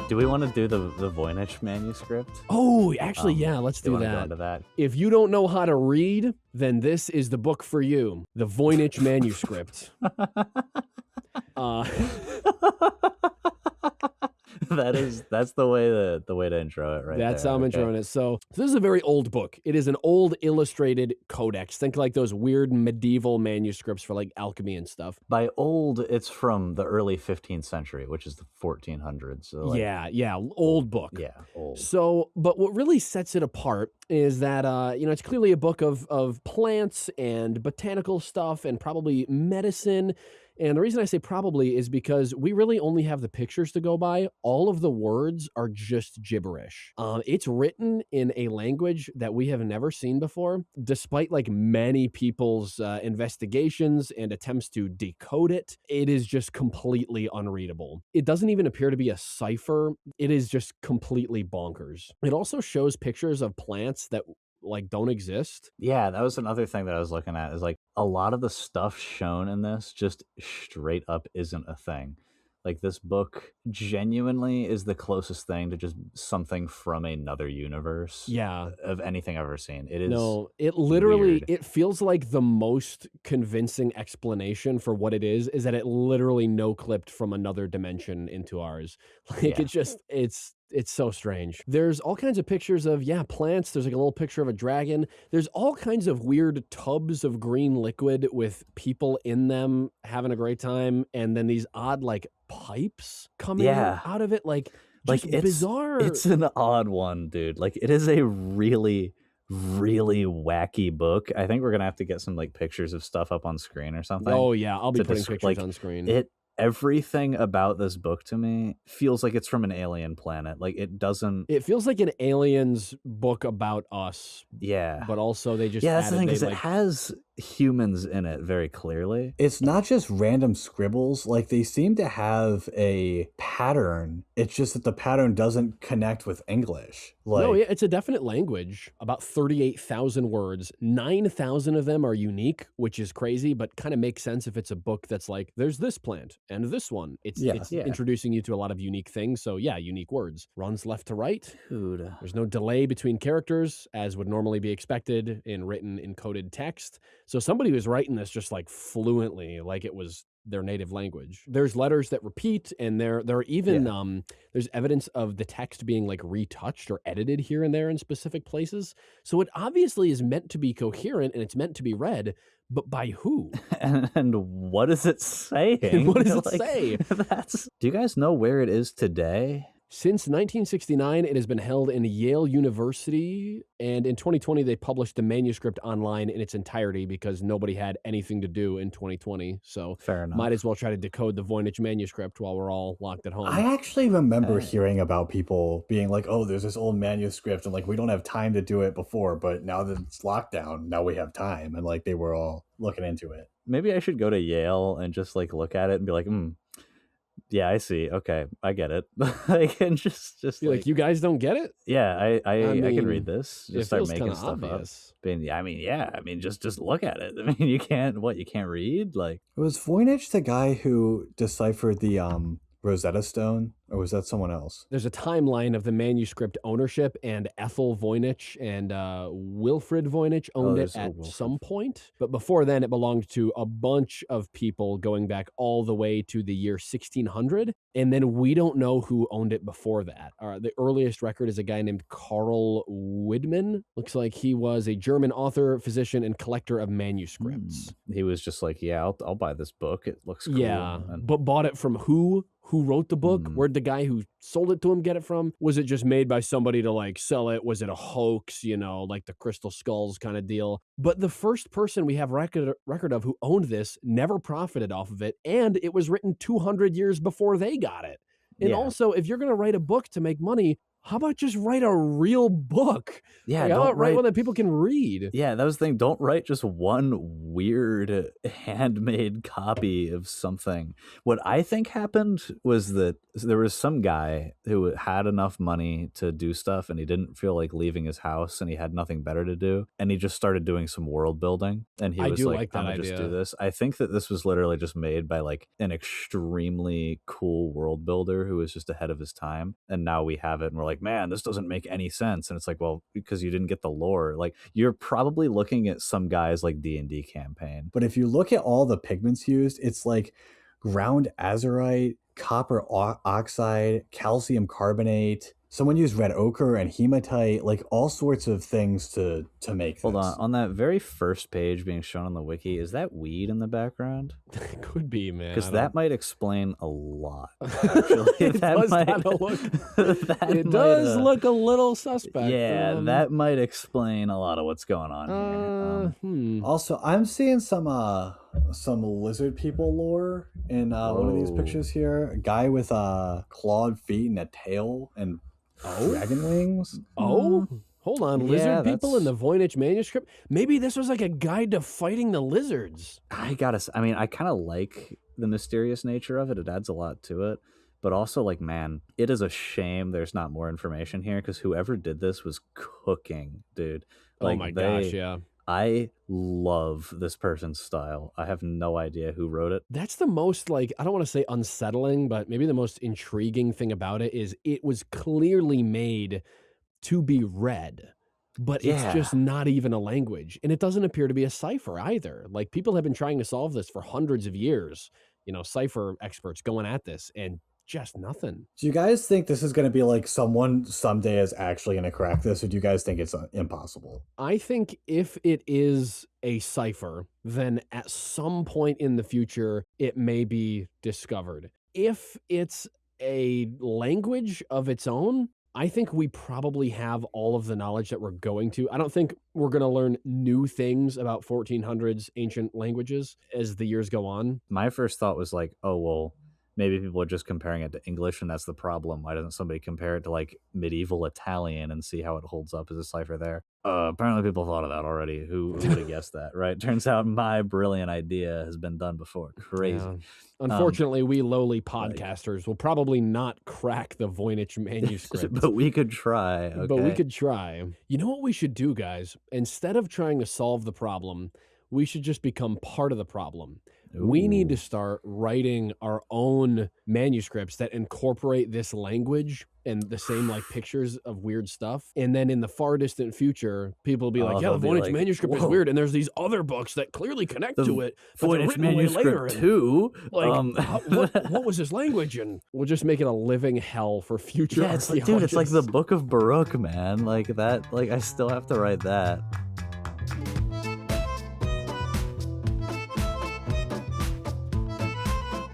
Do we want to do the Voynich Manuscript? Oh, actually, yeah, let's do you wanna go that. into that? If you don't know how to read, then this is the book for you. The Voynich Manuscript. Uh, That's the way to intro it, right? That's there, how I'm okay. introing it. So this is a very old book. It is an old illustrated codex. Think like those weird medieval manuscripts for like alchemy and stuff. By old, it's from the early 15th century, which is the 1400s. So like, yeah, old book. yeah, old. So, but what really sets it apart is that, it's clearly a book of plants and botanical stuff and probably medicine. And the reason I say probably is because we really only have the pictures to go by. All of the words are just gibberish. It's written in a language that we have never seen before, despite like many people's investigations and attempts to decode it. It is just completely unreadable. It doesn't even appear to be a cipher. It is just completely bonkers. It also shows pictures of plants that like don't exist. Yeah, that was another thing that I was looking at is like a lot of the stuff shown in this just straight up isn't a thing. Like this book genuinely is the closest thing to just something from another universe. Yeah. Of anything I've ever seen. It is No, it literally, weird. it feels like the most convincing explanation for what it is that it literally no-clipped from another dimension into ours. Like Yeah. it just, it's so strange. There's all kinds of pictures of, plants. There's like a little picture of a dragon. There's all kinds of weird tubs of green liquid with people in them having a great time. And then these odd like pipes coming Yeah. out of it. Like Like just bizarre. It's an odd one, dude. Like it is a really, really wacky book. I think we're gonna have to get some like pictures of stuff up on screen or something. Oh yeah, I'll be to putting desc- pictures like, on screen. Everything about this book to me feels like it's from an alien planet. Like it doesn't. It feels like an aliens book about us, Yeah. but also they just Yeah, that's the added, thing they is like, it has humans in it very clearly. It's not just random scribbles, like, they seem to have a pattern, it's just that the pattern doesn't connect with English, No, yeah, like it's a definite language, about 38,000 words. 9,000 of them are unique, which is crazy, but kind of makes sense if it's a book that's like, there's this plant and this one. Yeah. It's Yeah. introducing you to a lot of unique things. So yeah, unique words. Runs left to right. Dude. There's no delay between characters, as would normally be expected in written encoded text. So somebody was writing this just like fluently, like it was their native language. There's letters that repeat, and there are even there's evidence of the text being like retouched or edited here and there in specific places. So it obviously is meant to be coherent and it's meant to be read, but by who? And what is it saying? And what does it Like, say? Do you guys know where it is today? Since 1969, it has been held in Yale University, and in 2020, they published the manuscript online in its entirety because nobody had anything to do in 2020. So Fair enough. might as well try to decode the Voynich Manuscript while we're all locked at home. I actually remember hearing about people being like, "Oh, there's this old manuscript, and like we don't have time to do it before, but now that it's lockdown, now we have time." And like they were all looking into it. Maybe I should go to Yale and just like look at it and be like, yeah, I see. Okay, I get it. Like, and just You're like, you guys don't get it? yeah, I can mean, read this. It Just start feels making kinda stuff obvious. up. I mean, just look at it. I mean, you can't read? Like, Was Voynich the guy who deciphered the Rosetta Stone, or was that someone else? There's a timeline of the manuscript ownership, and Ethel Voynich and Wilfrid Voynich owned it there's at Wilfrid. some point. But before then, it belonged to a bunch of people going back all the way to the year 1600. And then we don't know who owned it before that. The earliest record is a guy named Karl Widman. Looks like he was a German author, physician, and collector of manuscripts. he was just like, yeah, I'll buy this book. It looks cool. Yeah, And but bought it from who? Who wrote the book? Hmm. Where'd the guy who sold it to him get it from? Was it just made by somebody to like sell it? Was it a hoax, like the Crystal Skulls kind of deal? But the first person we have record of who owned this never profited off of it, and it was written 200 years before they got it. And Yeah. also, if you're going to write a book to make money, how about just write a real book? Yeah, Like, how don't about write one that people can read? Yeah, that was the thing. Don't write just one weird handmade copy of something. What I think happened was that there was some guy who had enough money to do stuff and he didn't feel like leaving his house and he had nothing better to do. And he just started doing some world building. And he I was do like, like that I'm gonna just do idea. this. I think that this was literally just made by like an extremely cool world builder who was just ahead of his time. And now we have it and we're like, man, this doesn't make any sense. And it's like, well, because you didn't get the lore. Like, you're probably looking at some guy's like D&D campaign. But if you look at all the pigments used, it's like ground azurite, copper oxide, calcium carbonate. Someone used red ochre and hematite, like all sorts of things to make Hold this. on that very first page being shown on the wiki, is that weed in the background? It could be, man. Because I that don't- might explain a lot. Actually, It does kinda look- It does look a little suspect. Yeah, that might explain a lot of what's going on here. Also, I'm seeing some lizard people lore in one of these Whoa. pictures here. A guy with clawed feet and a tail and dragon wings. Oh, hold on. Yeah, Lizard people in the that's- Voynich Manuscript? Maybe this was like a guide to fighting the lizards. I kind of like the mysterious nature of it. It adds a lot to it. But also, like, man, it is a shame there's not more information here because whoever did this was cooking, dude. Like, Oh my gosh, yeah. I love this person's style. I have no idea who wrote it. That's the most, like, I don't want to say unsettling, but maybe the most intriguing thing about it is it was clearly made to be read, but it's Yeah. just not even a language. And it doesn't appear to be a cipher either. Like, people have been trying to solve this for hundreds of years, cipher experts going at this, and just nothing. Do you guys think this is going to be like someone someday is actually going to crack this, or do you guys think it's impossible? I think if it is a cipher, then at some point in the future, it may be discovered. If it's a language of its own, I think we probably have all of the knowledge that we're going to. I don't think we're going to learn new things about 1400s ancient languages as the years go on. My first thought was like, oh, well, maybe people are just comparing it to English, and that's the problem. Why doesn't somebody compare it to like medieval Italian and see how it holds up as a cipher there? Apparently people thought of that already. Who would have guessed that, right? Turns out my brilliant idea has been done before. Crazy. Yeah. Unfortunately, we lowly podcasters will probably not crack the Voynich manuscript. But we could try. Okay? But we could try. You know what we should do, guys? Instead of trying to solve the problem, we should just become part of the problem. We need to start writing our own manuscripts that incorporate this language and the same like pictures of weird stuff. And then in the far distant future, people will be like, yeah, the Voynich manuscript is weird. And there's these other books that clearly connect to it. Voynich manuscript too. Like, what was this language? And we'll just make it a living hell for future. Yeah, it's like, dude, it's like the Book of Baruch, man. Like that. Like I still have to write that.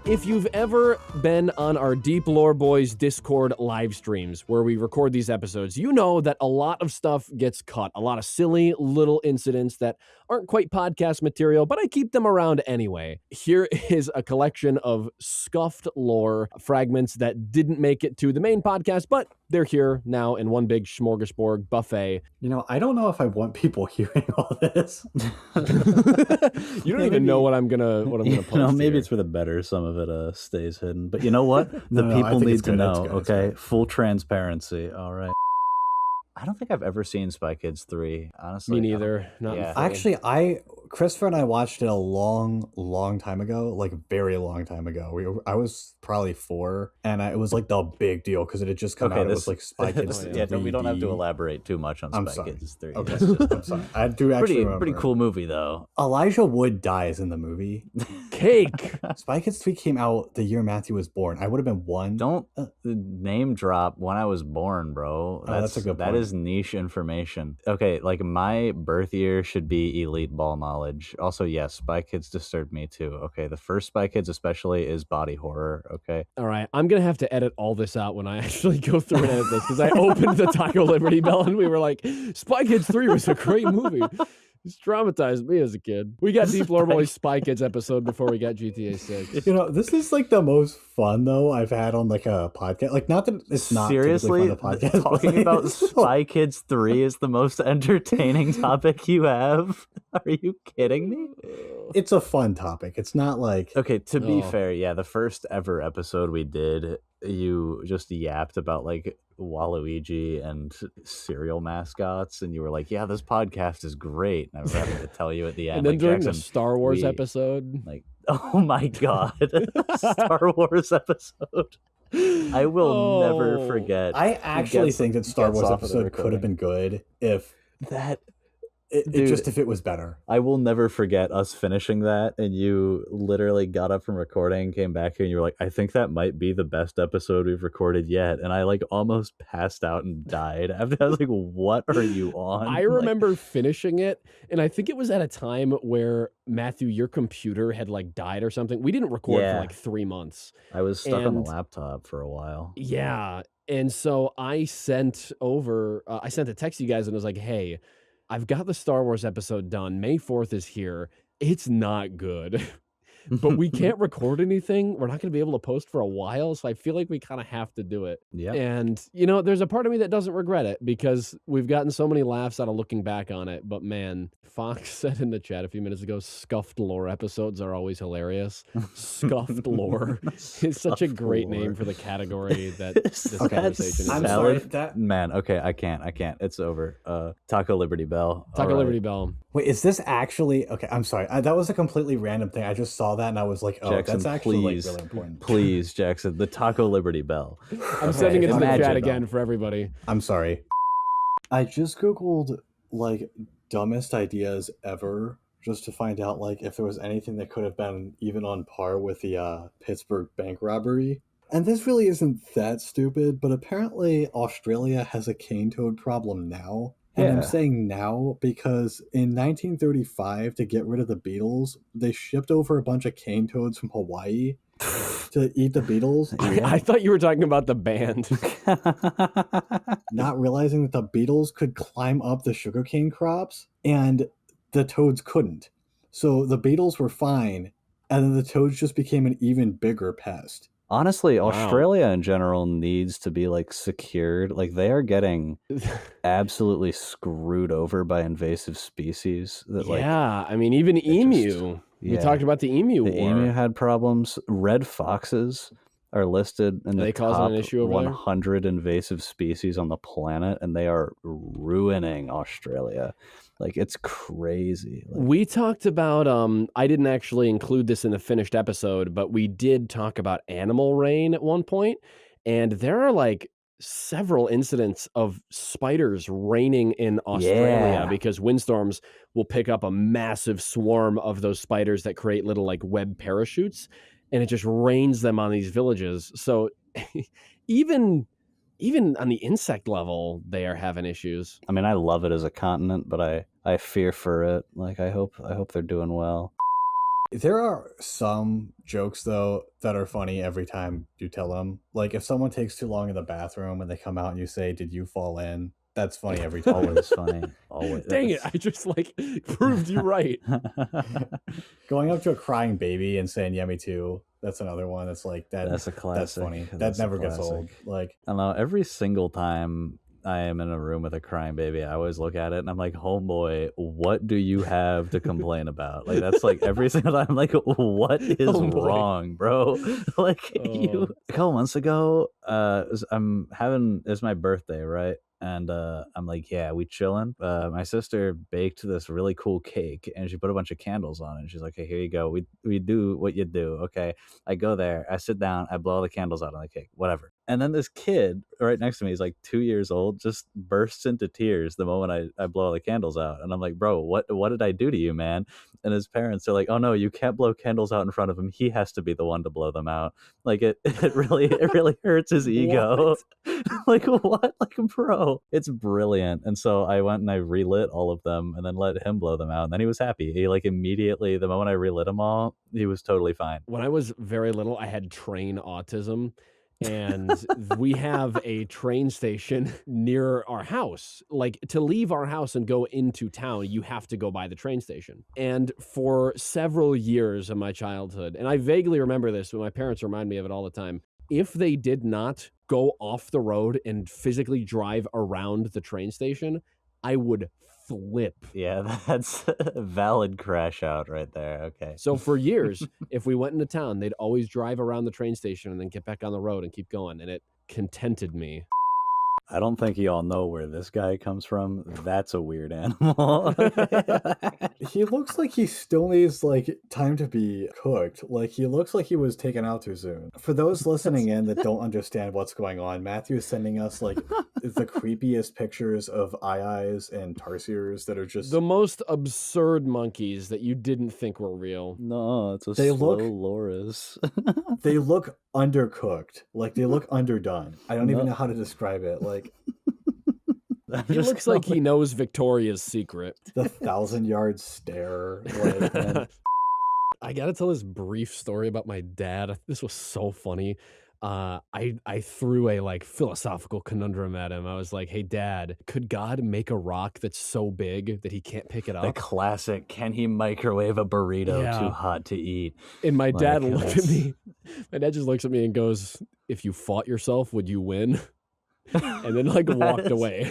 If you've ever been on our Deep Lore Boys Discord live streams where we record these episodes, you know that a lot of stuff gets cut, a lot of silly little incidents that aren't quite podcast material, but I keep them around anyway. Here is a collection of scuffed lore fragments that didn't make it to the main podcast, but they're here now in one big smorgasbord buffet. You know, I don't know if I want people hearing all this. You don't even know what I'm gonna post. No, maybe here. It's for the better. Some of it stays hidden, but you know what? The people need to know. Okay, full transparency. All right. I don't think I've ever seen Spy Kids 3, honestly. Me neither. Not Yeah. Actually, Christopher and I watched it a long time ago, like very long time ago. I was probably 4, and it was like the big deal because it had just come out. It was like Spy Kids 3D. Yeah, we don't have to elaborate too much on Spy Kids 3. Okay, I'm sorry. I do actually remember. Pretty cool movie though. Elijah Wood dies in the movie. Cake. Spy Kids 3 came out the year Matthew was born. I would have been 1. Don't name drop when I was born, bro. That's a good point. That is niche information. Okay, like my birth year should be elite ball knowledge. Also, yes, Spy Kids disturbed me too. Okay, the first Spy Kids especially is body horror. Okay. All right, I'm gonna have to edit all this out when I actually go through and edit this because I opened the Taco Liberty Bell and we were like, Spy Kids 3 was a great movie. It's traumatized me as a kid. We got Deep Lore Boys Spy Kids episode before we got GTA 6. You know, this is like the most fun though I've had on like a podcast. Like, not that it's not seriously fun to podcast, talking like, about Spy Kids 3 is the most entertaining topic you have. Are you kidding me? It's a fun topic. It's not like okay. To be fair, yeah, the first ever episode we did, you just yapped about like Waluigi and cereal mascots, and you were like, "Yeah, this podcast is great." And I was having to tell you at the end, and then like, during Jackson, the Star Wars episode, like, oh my god, Star Wars episode. I will never forget. I actually think that Star Wars episode could have been good if it was better. I will never forget us finishing that, and you literally got up from recording, came back here, and you were like, I think that might be the best episode we've recorded yet. And I like almost passed out and died after. I was like, what are you on? I remember finishing it, and I think it was at a time where, Matthew, your computer had like died or something. We didn't record for like 3 months. I was stuck on the laptop for a while. Yeah. And so I sent a text to you guys and was like, hey, I've got the Star Wars episode done. May 4th is here. It's not good, but we can't record anything. We're not going to be able to post for a while. So I feel like we kind of have to do it. Yeah. And, you know, there's a part of me that doesn't regret it because we've gotten so many laughs out of looking back on it. But man, Fox said in the chat a few minutes ago, scuffed lore episodes are always hilarious. Scuffed lore is such a great name for the category that this conversation is. I'm sorry, man. Okay, I can't. It's over. Taco Liberty Bell. Taco Liberty Bell. Wait, is this actually okay? I'm sorry. That was a completely random thing. I just saw that and I was like, oh, Jackson, that's actually please, like, really important. Please, Jackson, the Taco Liberty Bell. I'm sending it in the chat again for everybody. I'm sorry. I just Googled like dumbest ideas ever just to find out like if there was anything that could have been even on par with the Pittsburgh bank robbery. And this really isn't that stupid, but apparently Australia has a cane toad problem now. And I'm saying now because in 1935, to get rid of the beetles, they shipped over a bunch of cane toads from Hawaii to eat the beetles. I thought you were talking about the band. Not realizing that the beetles could climb up the sugarcane crops and the toads couldn't. So the beetles were fine, and then the toads just became an even bigger pest. Honestly, Wow. Australia in general needs to be like secured. Like they are getting absolutely screwed over by invasive species that like Yeah, I mean, even it just emu. We talked about the emu the emu war. had problems. Red foxes are listed in Are the they causing an top issue over there? 100 invasive species on the planet, and they are ruining Australia. Like it's crazy. Like, We talked about I didn't actually include this in the finished episode, but we did talk about animal rain at one point, and there are like several incidents of spiders raining in Australia yeah, because windstorms will pick up a massive swarm of those spiders that create little like web parachutes, and it just rains them on these villages. So even on the insect level, they are having issues. I mean, I love it as a continent, but I fear for it. Like I hope they're doing well. There are some jokes though that are funny every time you tell them. Like if someone takes too long in the bathroom and they come out and you say, "Did you fall in?" That's funny every time. Always funny. Always. Dang it, I just like proved you right. Going up to a crying baby and saying, "Yeah, me too." That's another one. That's like that. That's a classic. That's funny. That's that a never gets classic. old. Like I don't know. Every single time I am in a room with a crying baby, I always look at it and I'm like, homeboy, what do you have to complain about? Like that's like every single time I'm like, what is Homeboy. wrong, bro? Like Oh. a couple months ago, it's my birthday, right? And I'm like, yeah, we chilling. My sister baked this really cool cake, and she put a bunch of candles on it. And she's like, "Hey, here you go. We do what you do, okay?" I go there, I sit down, I blow all the candles out on the cake, whatever. And then this kid right next to me, he's like 2 years old, just bursts into tears the moment I blow all the candles out. And I'm like, bro, what did I do to you, man? And his parents are like, oh no, you can't blow candles out in front of him. He has to be the one to blow them out. Like it really hurts his ego. Like what? Like bro, it's brilliant. And so I went and I relit all of them and then let him blow them out. And then he was happy. He like immediately, the moment I relit them all, he was totally fine. When I was very little, I had train autism, and we have a train station near our house. Like to leave our house and go into town, you have to go by the train station. And for several years of my childhood, and I vaguely remember this, but my parents remind me of it all the time, if they did not go off the road and physically drive around the train station, I would flip. Yeah, that's a valid crash out right there. Okay. So for years, if we went into town, they'd always drive around the train station and then get back on the road and keep going. And it contented me. I don't think you all know where this guy comes from. That's a weird animal. he looks like he still needs like time to be cooked. Like he looks like he was taken out too soon. For those listening in that don't understand what's going on, Matthew is sending us like the creepiest pictures of eyes and tarsiers that are just the most absurd monkeys that you didn't think were real. No, it's a They slow look- loris. they look undercooked. Like they look underdone. I don't even No. know how to describe it. Like He looks like he knows Victoria's Secret. the 1,000-yard stare. Like, and I gotta tell this brief story about my dad. This was so funny. I threw a like philosophical conundrum at him. I was like, "Hey, Dad, could God make a rock that's so big that he can't pick it The up?" classic, can he microwave a burrito Yeah. too hot to eat? And my dad Like, looked at that's- me. My dad just looks at me and goes, "If you fought yourself, would you win?" And then like That walked is- away.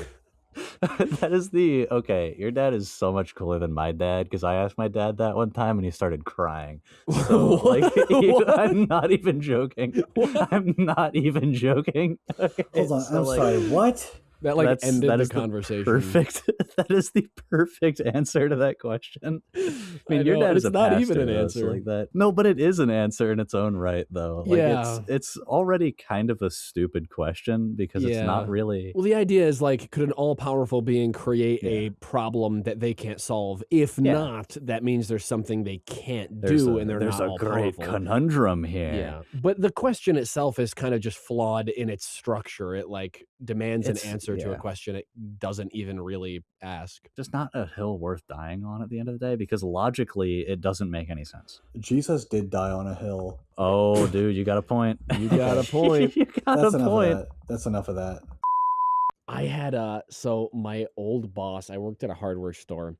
That is okay. Your dad is so much cooler than my dad because I asked my dad that one time and he started crying. So like, What? I'm not even joking. I'm not even joking. Okay, hold on, so, I'm like, sorry. What? That like That's- ended that the is the conversation. Perfect. That is the perfect answer to that question. I mean, your know, dad and is it's a not pastor, even an though, so, answer. like that. No, but it is an answer in its own right, though. Like Yeah. it's already kind of a stupid question because it's Yeah. not really. Well, the idea is like, could an all-powerful being create Yeah. a problem that they can't solve? If Yeah. not, that means there's something they can't There's do, a, and they're there's not a great all-powerful. conundrum here. Yeah, but the question itself is kind of just flawed in its structure. It like demands It's- an answer to a yeah. question it doesn't even really ask. Just not a hill worth dying on at the end of the day because logically it doesn't make any sense. Jesus did die on a hill. Oh, dude, you got a point. You got a point. You got That's a enough point. of that. That's enough of that. I had so my old boss, I worked at a hardware store,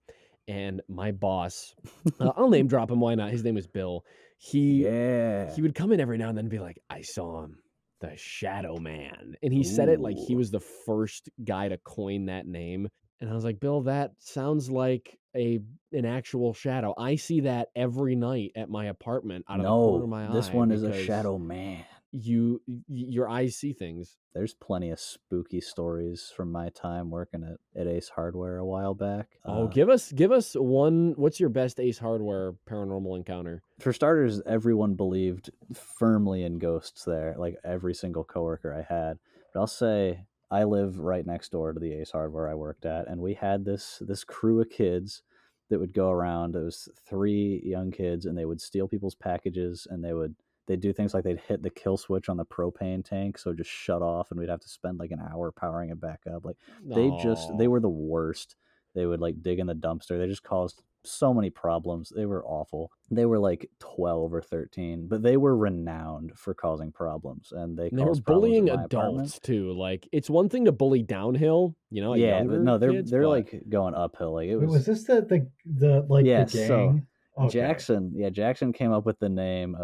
and my boss, I'll name drop him, why not? His name was Bill. He would come in every now and then and be like, "I saw him, the Shadow Man." And he said it like he Ooh. was the first guy to coin that name. And I was like, "Bill, that sounds like an actual shadow. I see that every night at my apartment out of the corner of No, my this eye one is a because Shadow Man. your eyes see things." There's plenty of spooky stories from my time working at Ace Hardware a while back. Oh, give us one. What's your best Ace Hardware paranormal encounter? For starters, everyone believed firmly in ghosts there, like every single coworker I had. But I'll say I live right next door to the Ace Hardware I worked at, and we had this crew of kids that would go around. It was 3 young kids, and they would steal people's packages, and they'd do things like they'd hit the kill switch on the propane tank, so it just shut off, and we'd have to spend like an hour powering it back up. Like they Oh, were the worst. They would like dig in the dumpster. They just caused so many problems. They were awful. They were like 12 or 13, but they were renowned for causing problems, and they and they were caused problems at bullying my apartment. adults too. Like it's one thing to bully downhill, at Yeah, but younger no, kids, they're but like going uphill. Like it Wait, was was. this the like Yeah, the so gang? Okay. Jackson came up with the name.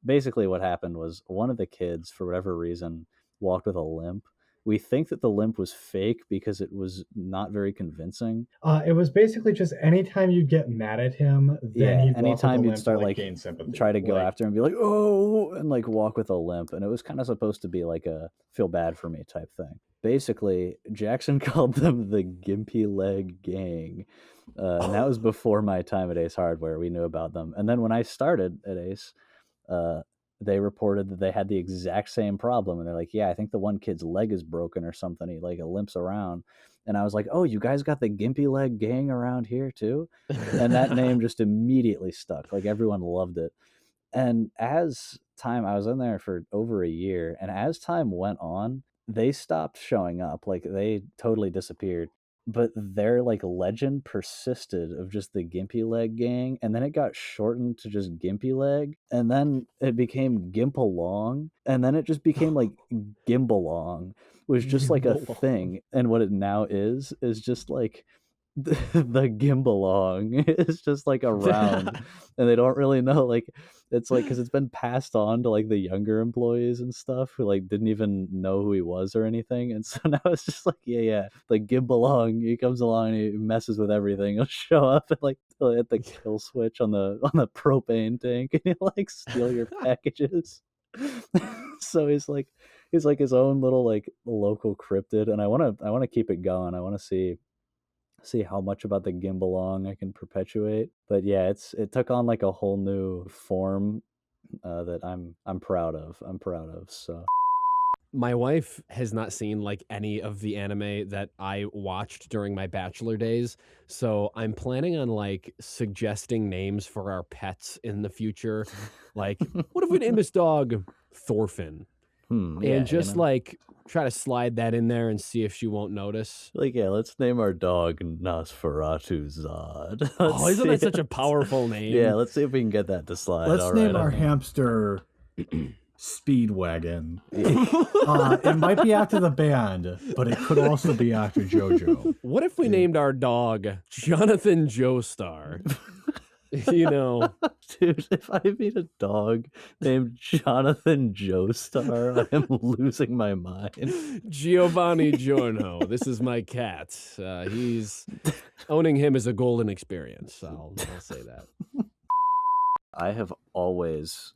Basically what happened was one of the kids, for whatever reason, walked with a limp. We think that the limp was fake because it was not very convincing. It was basically just anytime you'd get mad at him, then Yeah, he'd walk with a anytime you'd limp to start like like gain sympathy. try to go Like, after him and be like, "Oh," and like walk with a limp, and it was kind of supposed to be like a feel bad for me type thing. Basically, Jackson called them the Gimpy Leg Gang, and that was before my time at Ace Hardware. We knew about them, and then when I started at Ace, uh, they reported that they had the exact same problem, and they're like, "Yeah, I think the one kid's leg is broken or something. He like limps around." And I was like, "Oh, you guys got the Gimpy Leg Gang around here too?" And that name just immediately stuck. Like everyone loved it. And as time, I was in there for over a year, and as time went on, they stopped showing up. Like they totally disappeared. But their like legend persisted of just the Gimpy Leg Gang, and then it got shortened to just Gimpy Leg, and then it became Gimpalong, and then it just became like Gimbalong, was just like a Gimbalong. thing. And what it now is just like the Gimbalong is just like around, and they don't really know. Like it's like because it's been passed on to like the younger employees and stuff who like didn't even know who he was or anything, and so now it's just like yeah, like Gimbalong, he comes along and he messes with everything. He'll show up and like at the kill switch on the propane tank, and he'll like steal your packages. So he's like his own little like local cryptid, and I want to keep it going. I want to see how much about the Gimbalong I can perpetuate. But yeah, it took on like a whole new form that I'm proud of. I'm proud of. So My wife has not seen like any of the anime that I watched during my bachelor days, so I'm planning on like suggesting names for our pets in the future. Like, what if we named this dog Thorfinn? yeah, And just like try to slide that in there and see if she won't notice. like yeah, let's name our dog Nosferatu Zod. Oh, isn't that such a powerful name? Yeah, let's see if we can get that to slide. Let's name our hamster Speedwagon. It might be after the band, but it could also be after JoJo. What if we named our dog Jonathan Joestar? Dude, if I meet a dog named Jonathan Joestar, I am losing my mind. Giovanni Giorno. This is my cat. He's owning him is a golden experience. I'll say that. I have always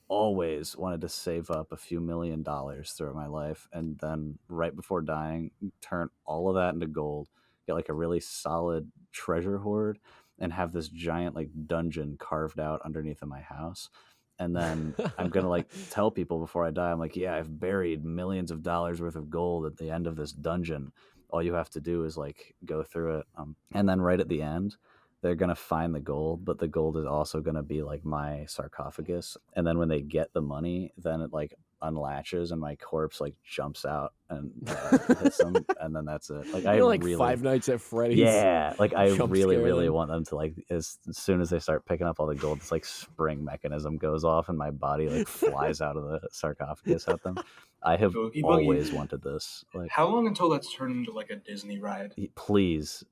wanted to save up a few $1,000,000 throughout my life, and then right before dying, turn all of that into gold, get like a really solid treasure hoard, and have this giant like dungeon carved out underneath of my house. And then I'm gonna like tell people before I die, I'm like, yeah, I've buried millions of dollars worth of gold at the end of this dungeon. All you have to do is like go through it, and then right at the end, they're gonna find the gold, but the gold is also gonna be like my sarcophagus. And then when they get the money, then it like unlatches and my corpse like jumps out and hit some, and then that's it. Like I You're like really, Five Nights at Freddy's. yeah, like I jump really, scare really them. want them to like as soon as they start picking up all the gold, this like spring mechanism goes off, and my body like flies out of the sarcophagus at them. I have Boogie Boogie. always wanted this. Like, How long until that's turned into like a Disney ride? please,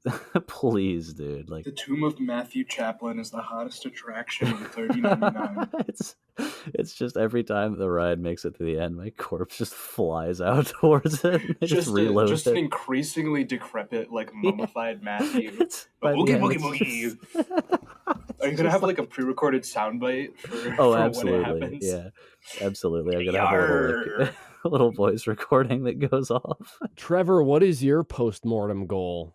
please, dude. Like The Tomb of Matthew Chaplin is the hottest attraction in 3099. it's just every time the ride makes it to the end, my corpse just flies out towards it. And I just reload just it. an increasingly decrepit, like mummified Matthew. It's by the Boogie end, Boogie it's Boogie. just- Are you gonna have like a pre-recorded soundbite for, Oh, for absolutely. when it happens? Yeah, absolutely. I'm gonna have a little, like, a little voice recording that goes off. Trevor, what is your post-mortem goal?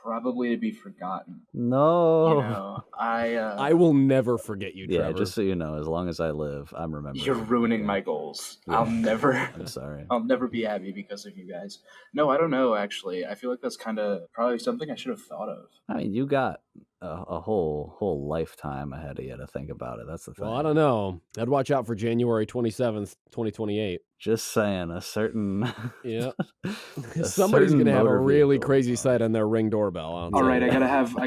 Probably to be forgotten. No. You know, I will never forget you, Yeah, Trevor. just so you know, as long as I live, I'm remembering. You're ruining my goals. Yeah. I'm sorry. I'll never be happy because of you guys. No, I don't know. Actually, I feel like that's kind of probably something I should have thought of. I mean, you got a whole lifetime ahead of you to think about it. That's the thing. Well, I don't know. I'd watch out for January 27th, 2028. Just saying, a certain. Yeah. a Somebody's certain going to have a motor really vehicle. crazy sight on their Ring doorbell. I'll All tell right, you. I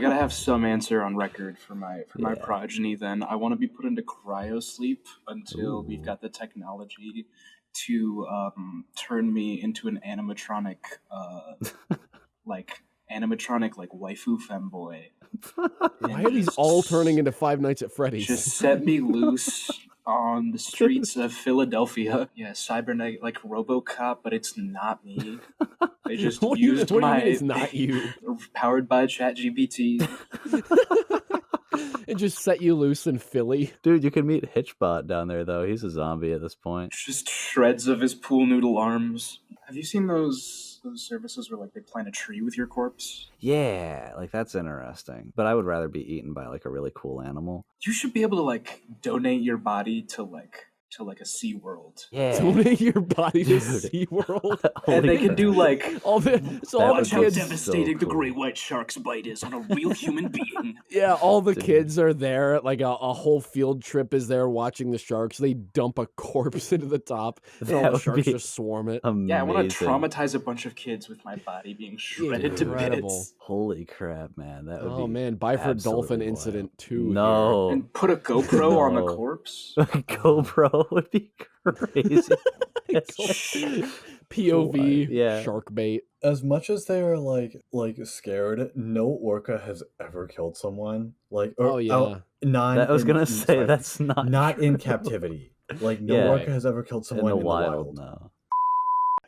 gotta have some answer on record for my Yeah. progeny. Then I want to be put into cryo sleep until we've Ooh. got the technology to turn me into an animatronic, like waifu femboy. Why are these all turning into Five Nights at Freddy's? Just set me loose on the streets of Philadelphia. Yeah, cybernetic, like RoboCop, but it's not me. They just What do you used mean my it's not you? powered by ChatGPT. It just set you loose in Philly. Dude, you can meet Hitchbot down there, though. He's a zombie at this point. Just shreds of his pool noodle arms. Have you seen those services where like they plant a tree with your corpse? Yeah, like that's interesting. But I would rather be eaten by like a really cool animal. You should be able to like donate your body to like a Sea World. Yeah. Donate your body to Dude. SeaWorld. And they can crap. do like All the so That all the would be how kids, devastating the cool. great white shark's bite is on a real human being. yeah, all the Dude. kids are there. Like a whole field trip is there watching the sharks. They dump a corpse into the top, and all That the would sharks be just swarm it. Amazing. Yeah, I want to traumatize a bunch of kids with my body being shredded to Incredible. bits. Holy crap, man. That would Oh be man, Byford Dolphin absolutely incident wild. 2. No. And put a GoPro on the No. corpse. GoPro would be crazy. POV Yeah. shark bait. As much as they are like scared, no orca has ever killed someone. Like, Oh, yeah. non. I was in- gonna in- say sorry, that's not not in true. captivity. Like, no Yeah. orca has ever killed In someone the in wild, the wild. no.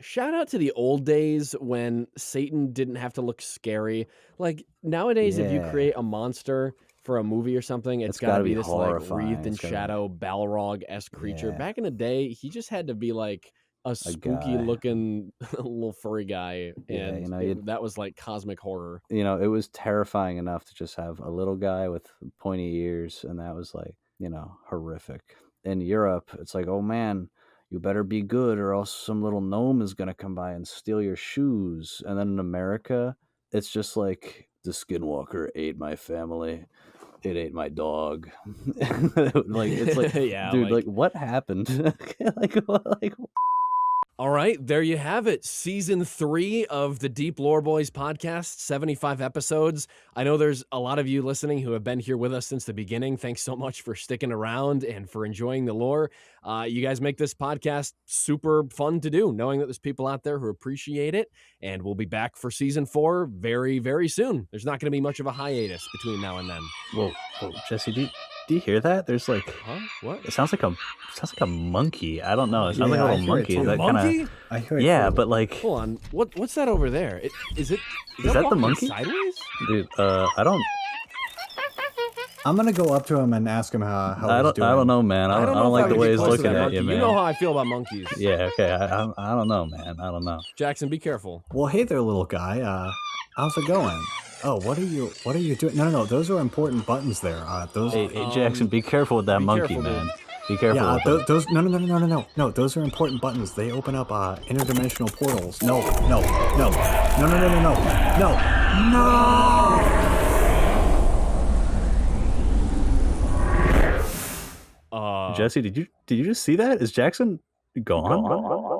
Shout out to the old days when Satan didn't have to look scary. Like nowadays, if you Yeah. create a monster for a movie or something, it's got to be this like horrifying. wreathed in It's gotta be- shadow Balrog-esque creature. Yeah. Back in the day, he just had to be like a spooky guy. looking little furry guy, Yeah, and you know, that was like cosmic horror. You know, it was terrifying enough to just have a little guy with pointy ears, and that was like, you know, horrific. In Europe, it's like, oh man, you better be good or else some little gnome is going to come by and steal your shoes. And then in America, it's just like, the skinwalker ate my family. It ate my dog. Like, it's like, Yeah, dude, like- like what happened? like, All right, there you have it. Season 3 of the Deep Lore Boys podcast, 75 episodes. I know there's a lot of you listening who have been here with us since the beginning. Thanks so much for sticking around and for enjoying the lore. You guys make this podcast super fun to do, knowing that there's people out there who appreciate it. And we'll be back for season 4 very, very soon. There's not going to be much of a hiatus between now and then. whoa, Jesse, do you hear that? There's like, Huh? What? it sounds like a monkey. I don't know. It sounds Yeah, like a I little hear it monkey. too. That Monkey? kind I hear of, it yeah, too. but like, Hold on. What's that over there? Is that the walking monkey? sideways? dude, I don't. I'm gonna go up to him and ask him how I he's don't. doing. I don't know, man. I don't know if like the would way get he's close to looking that at monkey. you, man. You know how I feel about monkeys. Yeah. Okay. I don't know, man. I don't know. Jackson, be careful. Well, hey there, little guy. How's it going? Oh, what are you doing? No. Those are important buttons there. Those. Hey, Jackson, be careful with that be monkey, careful, man. dude. Be careful. Yeah, with it. those. No. Those are important buttons. They open up interdimensional portals. No. Uh, Jesse, did you just see that? Is Jackson Go on.